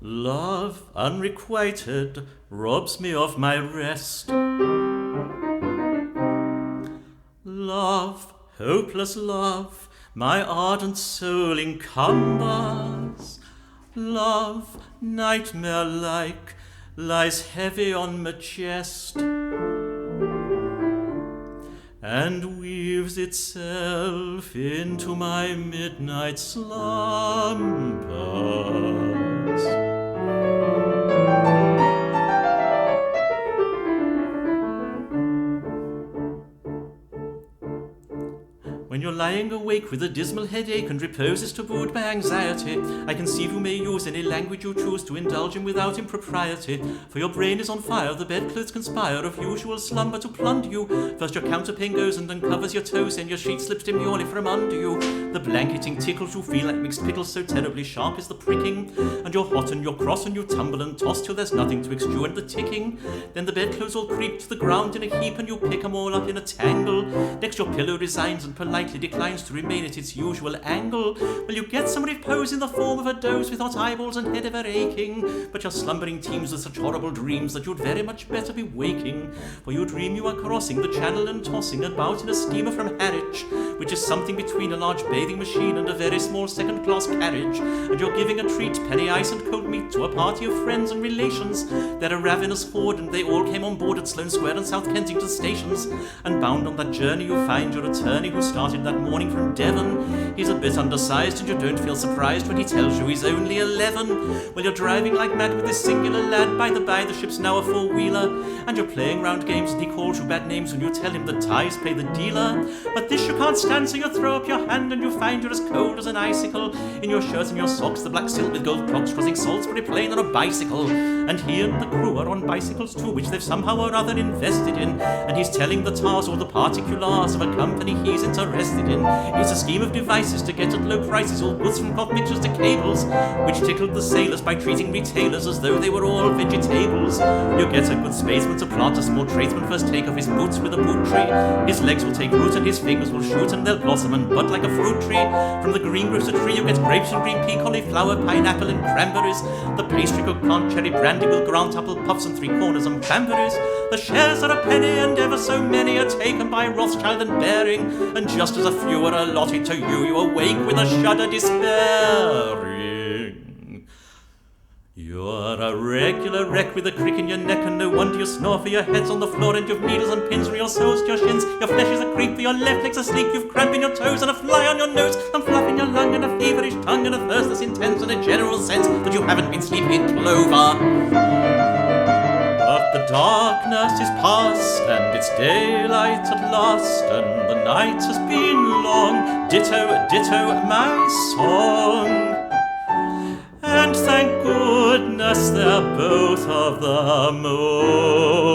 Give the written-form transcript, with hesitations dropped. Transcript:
Love, unrequited, robs me of my rest. Love, hopeless love, my ardent soul encumbers. Love, nightmare-like, lies heavy on my chest, and weaves itself into my midnight slumbers. When you're lying awake with a dismal headache and repose is tabooed by anxiety, I conceive you may use any language you choose to indulge in without impropriety. For your brain is on fire, the bedclothes conspire of usual slumber to plunder you. First your counterpane goes and uncovers your toes, then your sheet slips demurely from under you. The blanketing tickles you feel like mixed pickles, so terribly sharp is the pricking. And you're hot and you're cross and you tumble and toss till there's nothing to extrude the ticking. Then the bedclothes all creep to the ground in a heap and you pick 'em all up in a tangle. Next your pillow resigns and politely declines to remain at its usual angle. Well, you get some repose in the form of a doze with hot eyeballs and head ever aching, but your slumbering teems with such horrible dreams that you'd very much better be waking. For you dream you are crossing the channel and tossing about in a steamer from Harwich, which is something between a large bathing machine and a very small second-class carriage, and you're giving a treat, penny ice and cold meat, to a party of friends and relations. They're a ravenous horde, and they all came on board at Sloane Square and South Kensington stations, and bound on that journey you find your attorney who started that morning from Devon. He's a bit undersized and you don't feel surprised when he tells you he's only 11. Well, you're driving like mad with this singular lad. By the by, the ship's now a four-wheeler, and you're playing round games and he calls you bad names when you tell him the ties pay the dealer. But this you can't stand, so you throw up your hand and you find you're as cold as an icicle. In your shirt and your socks, the black silk with gold clocks, crossing Salisbury Plain on a bicycle. And he and the crew are on bicycles too, which they've somehow or other invested in, and he's telling the tars all the particulars of a company he's interested in. It's a scheme of devices to get at low prices all goods from cloth mixtures to cables, which tickled the sailors by treating retailers as though they were all vegetables. You get a good spadesman to plant, a small tradesman first take off his boots with a boot tree. His legs will take root and his fingers will shoot, and they'll blossom and bud like a fruit tree. From the greengrocer tree you get grapes and green pea, cauliflower, pineapple and cranberries. The pastry cook plant cherry brandy will grant apple puffs and three-corners and cranberries. The shares are a penny and ever so many are taken by Rothschild and Baring, and just as a few are allotted to you, you awake with a shudder despairing. You're a regular wreck with a crick in your neck, and no wonder you snore, for your head's on the floor and you've needles and pins from your soles to your shins. Your flesh is a creep, for your left leg's asleep, you've cramp in your toes and a fly on your nose, and fluff in your lung and a feverish tongue and a thirst that's intense and a general sense that you haven't been sleeping in clover. But the darkness is past and it's daylight at last, and the night has been long, ditto, ditto my song. And thank goodness they're both of them over.